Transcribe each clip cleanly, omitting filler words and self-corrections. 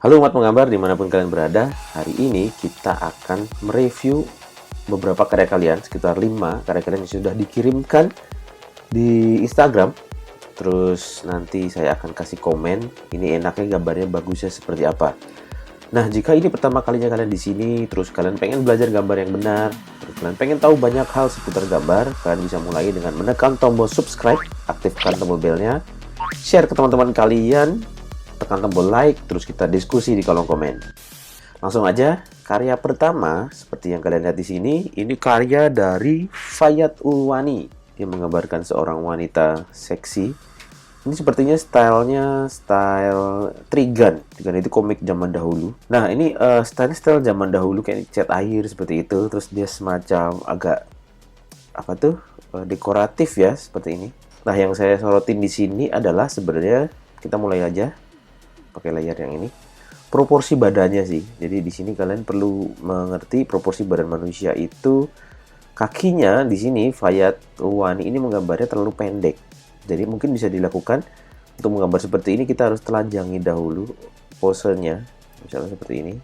Halo umat penggambar dimanapun kalian berada. Hari ini kita akan mereview beberapa karya kalian, sekitar 5 karya kalian yang sudah dikirimkan di Instagram. Terus nanti saya akan kasih komen, ini enaknya gambarnya bagusnya seperti apa. Nah, jika ini pertama kalinya kalian di sini, terus kalian pengen belajar gambar yang benar, terus kalian pengen tahu banyak hal seputar gambar, kalian bisa mulai dengan menekan tombol subscribe, aktifkan tombol belnya, share ke teman-teman kalian, tekan tombol like, terus kita diskusi di kolom komen. Langsung aja, karya pertama seperti yang kalian lihat di sini, ini karya dari Fayat Ulwani. Dia menggambarkan seorang wanita seksi. Ini sepertinya stylenya style Trigun. Trigun itu komik zaman dahulu. Nah, ini style zaman dahulu kayak cat air seperti itu. Terus dia semacam agak apa tuh dekoratif ya seperti ini. Nah, yang saya sorotin di sini adalah sebenarnya kita mulai aja pakai layar yang ini. Proporsi badannya sih. Jadi di sini kalian perlu mengerti proporsi badan manusia itu kakinya di sini Fayat Ulwani ini menggambarnya terlalu pendek. Jadi mungkin bisa dilakukan untuk menggambar seperti ini kita harus telanjangi dahulu posenya, misalnya seperti ini.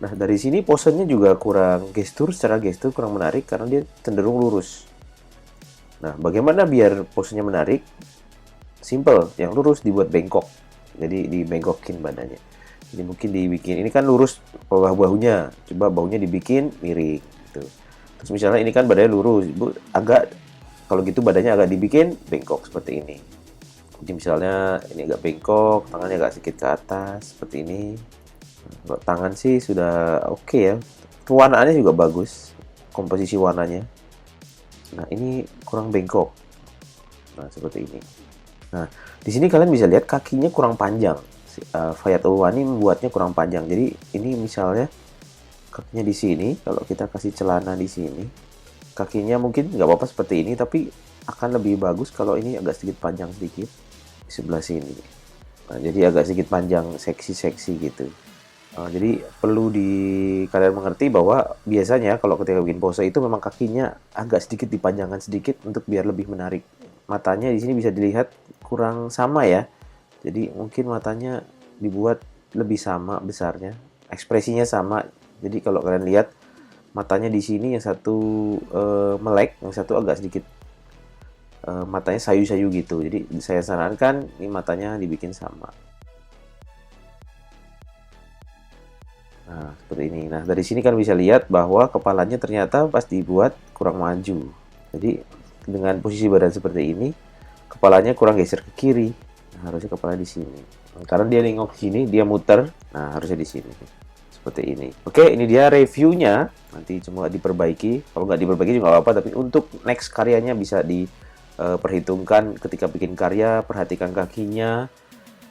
Nah, dari sini posenya juga kurang secara gestur kurang menarik karena dia cenderung lurus. Nah, bagaimana biar posenya menarik? Simple, yang lurus dibuat bengkok. Jadi dibengkokin badannya. Jadi mungkin dibikin, ini kan lurus bawah bahunya, coba bahunya dibikin miring gitu. Terus misalnya ini kan badannya lurus, agak kalau gitu badannya agak dibikin bengkok seperti ini. Jadi misalnya ini agak bengkok, tangannya agak sedikit ke atas seperti ini. Kalau tangan sih sudah oke ya. Pewarnaannya juga bagus, komposisi warnanya. Nah, ini kurang bengkok. Nah, seperti ini. Nah, di sini kalian bisa lihat kakinya kurang panjang. Fayat Ulwani membuatnya kurang panjang. Jadi ini misalnya kakinya di sini, kalau kita kasih celana di sini, kakinya mungkin nggak apa-apa seperti ini, tapi akan lebih bagus kalau ini agak sedikit panjang sedikit di sebelah sini. Nah, jadi agak sedikit panjang, seksi-seksi gitu. Jadi perlu kalian mengerti bahwa biasanya kalau ketika bikin pose itu memang kakinya agak sedikit dipanjangkan sedikit untuk biar lebih menarik. Matanya di sini bisa dilihat kurang sama ya. Jadi mungkin matanya dibuat lebih sama besarnya, ekspresinya sama. Jadi kalau kalian lihat matanya di sini yang satu melek, yang satu agak sedikit matanya sayu-sayu gitu. Jadi saya sarankan ini matanya dibikin sama. Nah, seperti ini. Nah, dari sini kan bisa lihat bahwa kepalanya ternyata pas dibuat kurang maju. Jadi dengan posisi badan seperti ini, kepalanya kurang geser ke kiri. Nah, harusnya kepala di sini. Nah, karena dia nengok sini, dia muter. Nah, harusnya di sini. Seperti ini. Oke, ini dia reviewnya. Nanti cuma diperbaiki. Kalau nggak diperbaiki juga nggak apa-apa. Tapi untuk next karyanya bisa diperhitungkan ketika bikin karya. Perhatikan kakinya.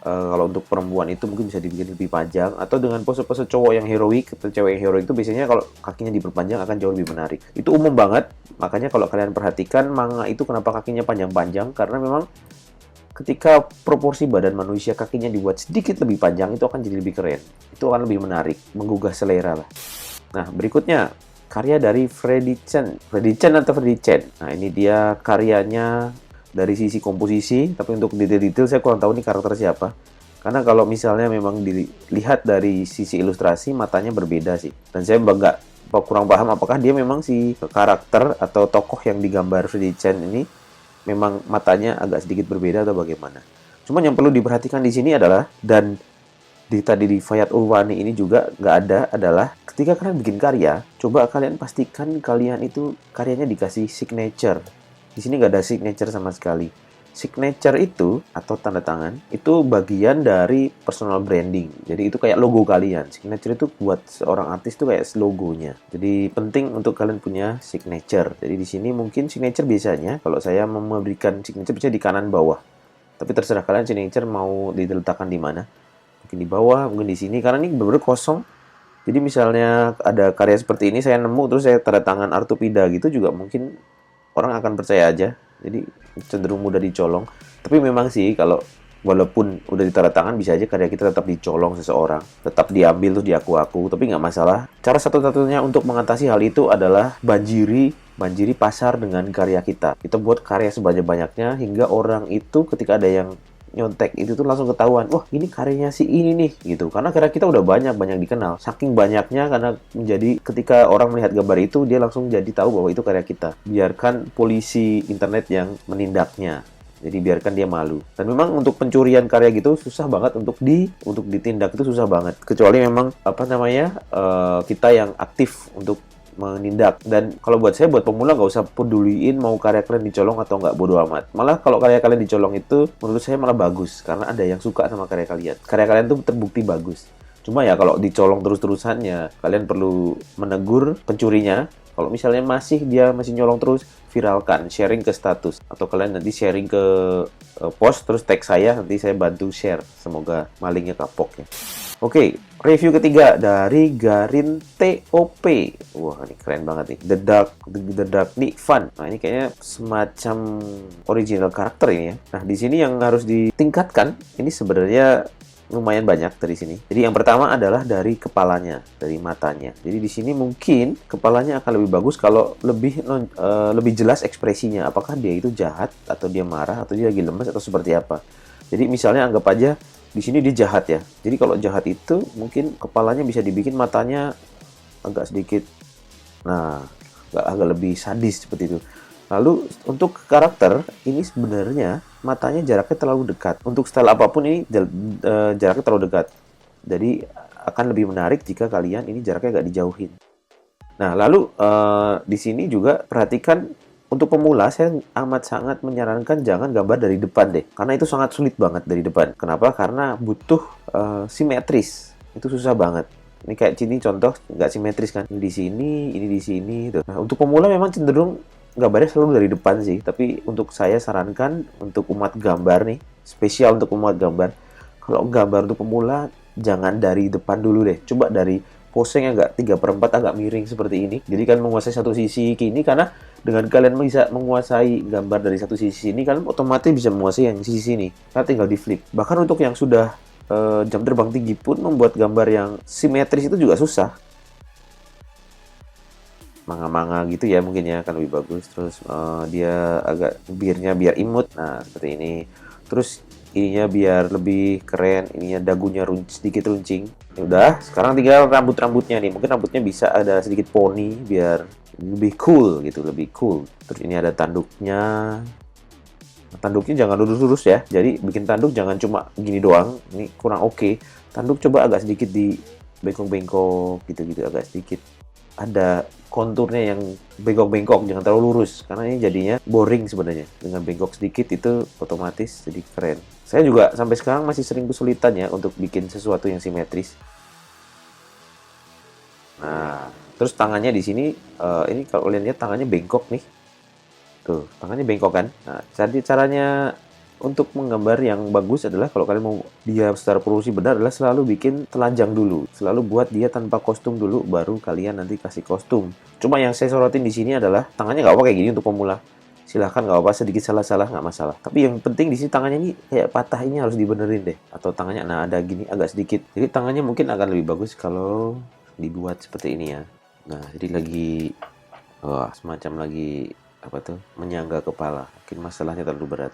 Kalau untuk perempuan itu mungkin bisa dibikin lebih panjang. Atau dengan pose-pose cowok yang heroik atau cewek yang heroik itu biasanya kalau kakinya diperpanjang akan jauh lebih menarik. Itu umum banget. Makanya kalau kalian perhatikan manga itu kenapa kakinya panjang-panjang. Karena memang ketika proporsi badan manusia kakinya dibuat sedikit lebih panjang, itu akan jadi lebih keren. Itu akan lebih menarik, menggugah selera lah. Nah, berikutnya, karya dari Freddy Chen. Freddy Chen atau Freddy Chen. Nah, ini dia karyanya dari sisi komposisi, tapi untuk detail-detail saya kurang tahu nih karakter siapa. Karena kalau misalnya memang dilihat dari sisi ilustrasi, matanya berbeda sih. Dan saya kurang paham apakah dia memang si karakter atau tokoh yang digambar Freddy Chen ini memang matanya agak sedikit berbeda atau bagaimana. Cuman yang perlu diperhatikan di sini adalah, dan tadi di Fayat Ulwani ini juga nggak ada, adalah ketika kalian bikin karya, coba kalian pastikan kalian itu karyanya dikasih signature. Di sini nggak ada signature sama sekali. Signature itu, atau tanda tangan, itu bagian dari personal branding. Jadi itu kayak logo kalian. Signature itu buat seorang artis itu kayak logonya. Jadi penting untuk kalian punya signature. Jadi di sini mungkin signature biasanya, kalau saya memberikan signature bisa di kanan bawah. Tapi terserah kalian signature mau diletakkan di mana. Mungkin di bawah, mungkin di sini. Karena ini benar-benar kosong. Jadi misalnya ada karya seperti ini, saya nemu, terus saya tanda tangan Artupida gitu juga mungkin orang akan percaya aja. Jadi cenderung mudah dicolong. Tapi memang sih kalau walaupun udah ditanda tangan bisa aja karya kita tetap dicolong seseorang, tetap diambil terus diaku-aku, tapi nggak masalah. Cara satu-satunya untuk mengatasi hal itu adalah banjiri pasar dengan karya kita. Kita buat karya sebanyak-banyaknya hingga orang itu ketika ada yang nyontek itu tuh langsung ketahuan, wah ini karyanya si ini nih gitu, karena karya kita udah banyak dikenal, saking banyaknya, karena menjadi ketika orang melihat gambar itu dia langsung jadi tahu bahwa itu karya kita. Biarkan polisi internet yang menindaknya, jadi biarkan dia malu. Dan memang untuk pencurian karya gitu susah banget untuk ditindak, itu susah banget. Kecuali memang kita yang aktif untuk menindak. Dan kalau buat saya, buat pemula nggak usah peduliin mau karya kalian dicolong atau nggak, bodo amat. Malah kalau karya kalian dicolong itu menurut saya malah bagus, karena ada yang suka sama karya kalian. Karya kalian tuh terbukti bagus. Cuma ya kalau dicolong terus-terusannya, kalian perlu menegur pencurinya. Kalau misalnya dia masih nyolong terus, viralkan, sharing ke status. Atau kalian nanti sharing ke post, terus tag saya, nanti saya bantu share. Semoga malingnya kapok ya. Oke, review ketiga dari Garin TOP. Wah, ini keren banget nih. The Dark Nick Fun. Nah, ini kayaknya semacam original karakter ini ya. Nah, di sini yang harus ditingkatkan, ini sebenarnya lumayan banyak dari sini. Jadi yang pertama adalah dari kepalanya, dari matanya. Jadi di sini mungkin kepalanya akan lebih bagus kalau lebih jelas ekspresinya. Apakah dia itu jahat, atau dia marah, atau dia lagi lemes, atau seperti apa. Jadi misalnya anggap aja di sini dia jahat ya. Jadi kalau jahat itu mungkin kepalanya bisa dibikin matanya agak sedikit, nah, agak lebih sadis seperti itu. Lalu untuk karakter ini sebenarnya matanya jaraknya terlalu dekat. Untuk style apapun ini jaraknya terlalu dekat. Jadi akan lebih menarik jika kalian ini jaraknya agak dijauhin. Nah, lalu di sini juga perhatikan, untuk pemula saya amat sangat menyarankan jangan gambar dari depan deh. Karena itu sangat sulit banget dari depan. Kenapa? Karena butuh simetris. Itu susah banget. Ini kayak sini contoh nggak simetris kan. Ini di sini. Tuh. Nah, untuk pemula memang cenderung gambarnya selalu dari depan sih, tapi untuk saya sarankan untuk umat gambar nih, spesial untuk umat gambar, kalau gambar untuk pemula jangan dari depan dulu deh, coba dari poseng agak 3/4 agak miring seperti ini. Jadi kalian menguasai satu sisi kini, karena dengan kalian bisa menguasai gambar dari satu sisi ini, kalian otomatis bisa menguasai yang sisi sini, karena tinggal di flip. Bahkan untuk yang sudah jam terbang tinggi pun membuat gambar yang simetris itu juga susah. Manga-manga gitu ya mungkin ya, akan lebih bagus. Terus dia agak bibirnya biar imut, nah seperti ini. Terus ininya biar lebih keren, ininya dagunya sedikit runcing. Ya udah, sekarang tinggal rambutnya nih. Mungkin rambutnya bisa ada sedikit poni biar lebih cool gitu, lebih cool. Terus ini ada tanduknya. Tanduknya jangan lurus-lurus ya. Jadi bikin tanduk jangan cuma gini doang. Ini kurang oke. Tanduk coba agak sedikit di bengkok-bengkok gitu-gitu, agak sedikit ada konturnya yang bengkok-bengkok, jangan terlalu lurus, karena ini jadinya boring sebenarnya. Dengan bengkok sedikit itu otomatis jadi keren. Saya juga sampai sekarang masih sering kesulitan ya untuk bikin sesuatu yang simetris. Nah, terus tangannya di sini, ini kalau kalian lihat tangannya bengkok nih. Tuh, tangannya bengkok kan? Nah, jadi caranya untuk menggambar yang bagus adalah, kalau kalian mau dia secara proporsi benar, adalah selalu bikin telanjang dulu. Selalu buat dia tanpa kostum dulu, baru kalian nanti kasih kostum. Cuma yang saya sorotin di sini adalah tangannya nggak apa kayak gini untuk pemula. Silahkan, nggak apa, sedikit salah-salah nggak masalah. Tapi yang penting di sini tangannya ini kayak patah, ini harus dibenerin deh. Atau tangannya, nah ada gini agak sedikit. Jadi tangannya mungkin akan lebih bagus kalau dibuat seperti ini ya. Nah, jadi lagi semacam lagi apa tuh, menyangga kepala. Mungkin masalahnya terlalu berat.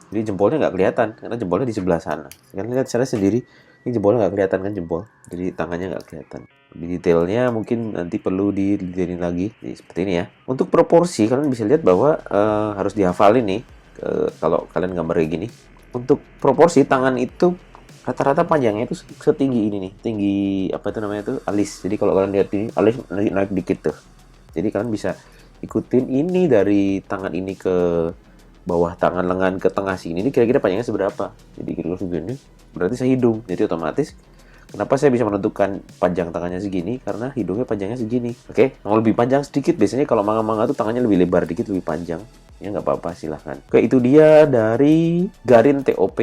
Jadi jempolnya nggak kelihatan, karena jempolnya di sebelah sana. Kalian lihat secara sendiri, ini jempolnya nggak kelihatan kan jempol. Jadi tangannya nggak kelihatan. Lebih detailnya mungkin nanti perlu didetailin lagi. Jadi seperti ini ya. Untuk proporsi, kalian bisa lihat bahwa harus dihafalin nih. Kalau kalian gambar kayak gini. Untuk proporsi, tangan itu rata-rata panjangnya itu setinggi ini nih. Tinggi, apa itu namanya tuh, alis. Jadi kalau kalian lihat ini, alis naik dikit tuh. Jadi kalian bisa ikutin ini dari tangan ini ke bawah tangan lengan ke tengah sini, ini kira-kira panjangnya seberapa. Jadi kira-kira segini, berarti saya hidung. Jadi otomatis, kenapa saya bisa menentukan panjang tangannya segini? Karena hidungnya panjangnya segini. Oke, mau lebih panjang sedikit. Biasanya kalau manga-manga tuh tangannya lebih lebar dikit, lebih panjang. Ya nggak apa-apa, silahkan. Oke, itu dia dari Garin TOP.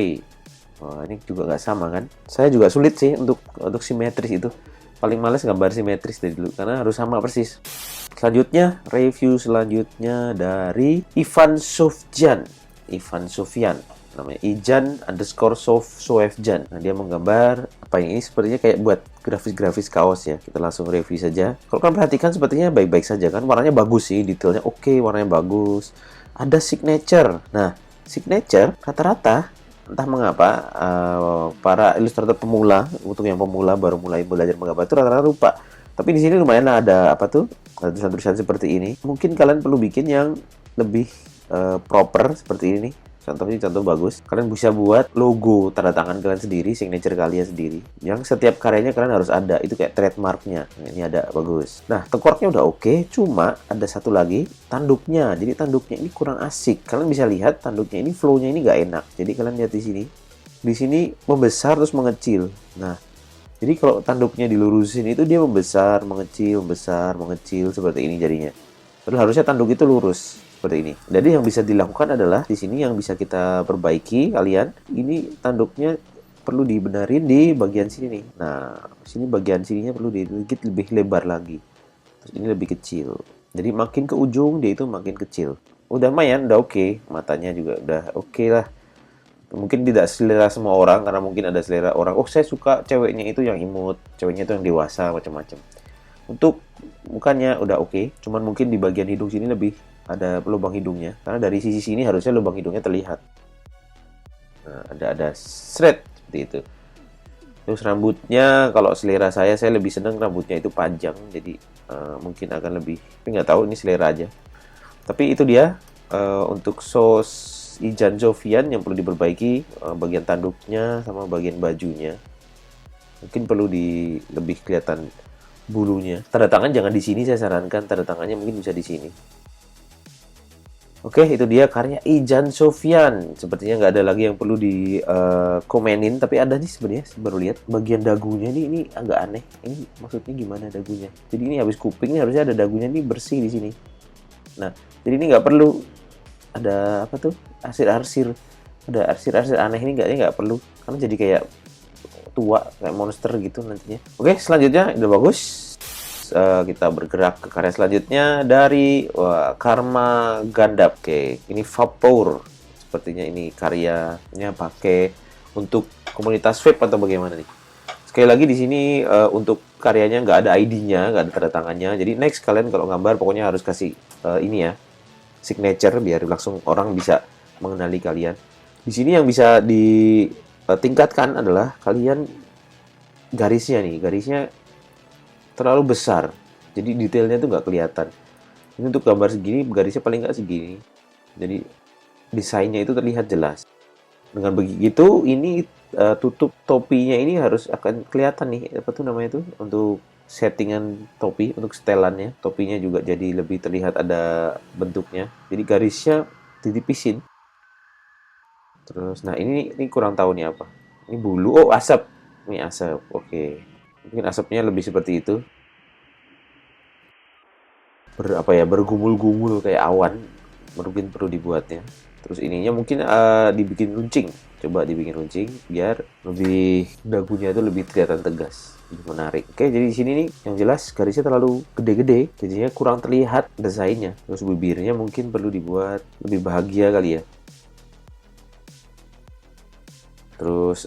Wah, ini juga nggak sama kan? Saya juga sulit sih untuk simetris itu. Paling males gambar simetris dari dulu, karena harus sama persis. Selanjutnya, review selanjutnya dari Ivan Sofjan. Ivan Sofyan. Namanya Ijan_Sofjan. Nah, dia menggambar apa ini, sepertinya kayak buat grafis-grafis kaos ya. Kita langsung review saja. Kalau kalian perhatikan, sepertinya baik-baik saja kan. Warnanya bagus sih, detailnya oke, warnanya bagus. Ada signature. Nah, signature rata-rata entah mengapa para ilustrator pemula, untuk yang pemula baru mulai belajar menggambar itu rata-rata lupa. Tapi di sini lumayan ada apa tuh? Ada tulisan-tulisan seperti ini. Mungkin kalian perlu bikin yang lebih proper seperti ini. Contohnya contoh bagus. Kalian bisa buat logo tanda tangan kalian sendiri, signature kalian sendiri. Yang setiap karyanya kalian harus ada. Itu kayak trademarknya. Nah, ini ada bagus. Nah, tengkoraknya udah oke. Cuma ada satu lagi, tanduknya. Jadi tanduknya ini kurang asik. Kalian bisa lihat tanduknya ini flow-nya ini nggak enak. Jadi kalian lihat di sini. Di sini membesar terus mengecil. Nah, jadi kalau tanduknya dilurusin itu dia membesar, mengecil, seperti ini jadinya. Padahal harusnya tanduk itu lurus seperti ini. Jadi yang bisa dilakukan adalah di sini yang bisa kita perbaiki kalian. Ini tanduknya perlu dibenerin di bagian sini nih. Nah, sini bagian sininya perlu dikit lebih lebar lagi. Terus ini lebih kecil. Jadi makin ke ujung dia itu makin kecil. Udah lumayan, udah oke. Matanya juga udah oke lah. Mungkin tidak selera semua orang karena mungkin ada selera orang. Oh, saya suka ceweknya itu yang imut, ceweknya itu yang dewasa macam-macam. Untuk mukanya udah oke, cuman mungkin di bagian hidung sini lebih ada lubang hidungnya. Karena dari sisi sini harusnya lubang hidungnya terlihat. Nah, ada shred seperti itu. Terus rambutnya, kalau selera saya lebih senang rambutnya itu panjang, jadi mungkin akan lebih. Tapi nggak tahu, ini selera aja. Tapi itu dia untuk sos Ijan Sofian yang perlu diperbaiki, bagian tanduknya sama bagian bajunya. Mungkin perlu lebih kelihatan bulunya. Tanda tangan jangan di sini, saya sarankan tanda tangannya mungkin bisa di sini. Oke, itu dia karya Ijan Sofian. Sepertinya nggak ada lagi yang perlu di komenin, tapi ada nih sebenarnya. Baru lihat bagian dagunya ini agak aneh. Ini maksudnya gimana dagunya? Jadi ini habis kuping, ini harusnya ada dagunya nih bersih di sini. Nah, jadi ini nggak perlu ada apa tuh? Arsir-arsir. Ada arsir-arsir aneh ini nggak perlu. Karena jadi kayak tua, kayak monster gitu nantinya. Oke, selanjutnya udah bagus. Kita bergerak ke karya selanjutnya dari Karma Gandap. Oke, ini Vapor. Sepertinya ini karyanya pakai untuk komunitas vape atau bagaimana nih? Sekali lagi di sini untuk karyanya nggak ada ID-nya, nggak ada tanda tangannya. Jadi next kalian kalau gambar pokoknya harus kasih ini ya, signature biar langsung orang bisa mengenali kalian. Di sini yang bisa ditingkatkan adalah kalian garisnya nih, garisnya terlalu besar, jadi detailnya tuh nggak kelihatan. Ini untuk gambar segini, garisnya paling nggak segini, jadi desainnya itu terlihat jelas. Dengan begitu, ini tutup topinya ini harus akan kelihatan nih, apa tuh namanya tuh, untuk settingan topi, untuk setelannya, topinya juga jadi lebih terlihat ada bentuknya. Jadi garisnya ditipisin. Terus, nah ini kurang tahu nih apa. Ini bulu, oh asap, ini asap, oke. Mungkin asapnya lebih seperti itu. Bergumul-gumul kayak awan. Mungkin perlu dibuatnya. Terus ininya mungkin dibikin runcing. Coba dibikin runcing biar lebih dagunya itu lebih kelihatan tegas, lebih menarik. Oke, jadi di sini nih yang jelas garisnya terlalu gede-gede, jadinya kurang terlihat desainnya. Terus bibirnya mungkin perlu dibuat lebih bahagia kali ya. Terus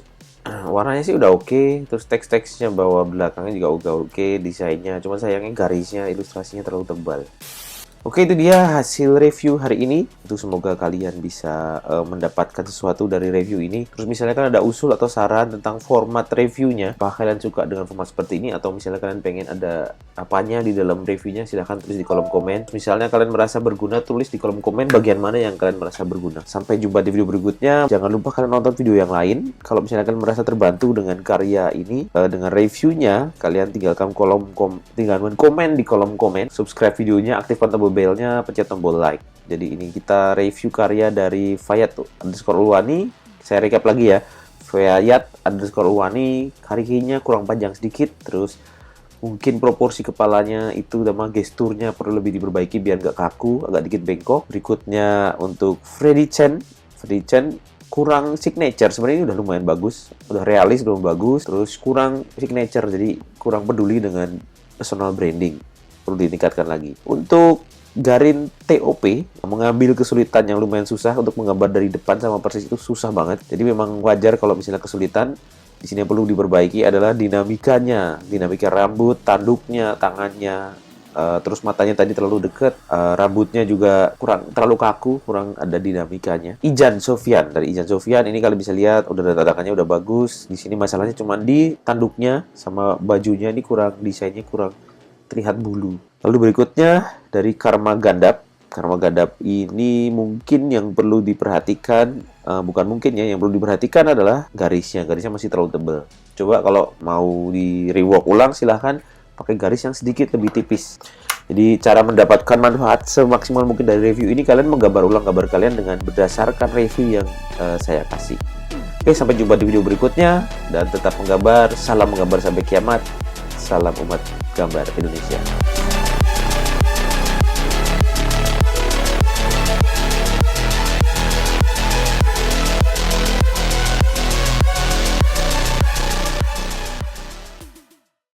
warnanya sih udah oke, terus teks-teksnya bawah belakangnya juga udah oke, desainnya, cuma sayangnya garisnya, ilustrasinya terlalu tebal. Oke, itu dia hasil review hari ini. Itu semoga kalian bisa mendapatkan sesuatu dari review ini. Terus misalnya kalian ada usul atau saran tentang format reviewnya, apakah kalian suka dengan format seperti ini, atau misalnya kalian pengen ada apanya di dalam reviewnya, silahkan tulis di kolom komen. Misalnya kalian merasa berguna, tulis di kolom komen bagian mana yang kalian merasa berguna. Sampai jumpa di video berikutnya. Jangan lupa kalian nonton video yang lain. Kalau misalnya kalian merasa terbantu dengan karya ini, dengan reviewnya, kalian tinggalkan komen di kolom komen, subscribe videonya, aktifkan tombol belnya, pencet tombol like. Jadi ini kita review karya dari Fayat_Ulwani. Saya recap lagi ya. Fayat_Ulwani, kakinya kurang panjang sedikit, terus mungkin proporsi kepalanya itu sama gesturnya perlu lebih diperbaiki biar nggak kaku, agak dikit bengkok. Berikutnya untuk Freddy Chen kurang signature. Sebenarnya ini udah lumayan bagus, udah realis, belum bagus. Terus kurang signature, jadi kurang peduli dengan personal branding, perlu ditingkatkan lagi. Untuk Garin TOP mengambil kesulitan yang lumayan susah untuk menggambar dari depan sama persis, itu susah banget. Jadi memang wajar kalau misalnya kesulitan. Di sini yang perlu diperbaiki adalah dinamika rambut, tanduknya, tangannya, terus matanya tadi terlalu dekat, rambutnya juga kurang terlalu kaku, kurang ada dinamikanya. Ijan Sofyan, dari Ijan Sofyan ini kalian bisa lihat udah dadakannya udah bagus. Di sini masalahnya cuma di tanduknya sama bajunya ini kurang, desainnya kurang terlihat bulu. Lalu berikutnya dari Karma Gandap. Karma Gandap ini mungkin yang perlu diperhatikan, bukan mungkin ya, yang perlu diperhatikan adalah garisnya. Garisnya masih terlalu tebal. Coba kalau mau di rework ulang silahkan pakai garis yang sedikit lebih tipis. Jadi cara mendapatkan manfaat semaksimal mungkin dari review ini, kalian menggambar ulang gambar kalian dengan berdasarkan review yang saya kasih. Oke, sampai jumpa di video berikutnya dan tetap menggambar. Salam menggambar sampai kiamat. Salam umat gambar Indonesia.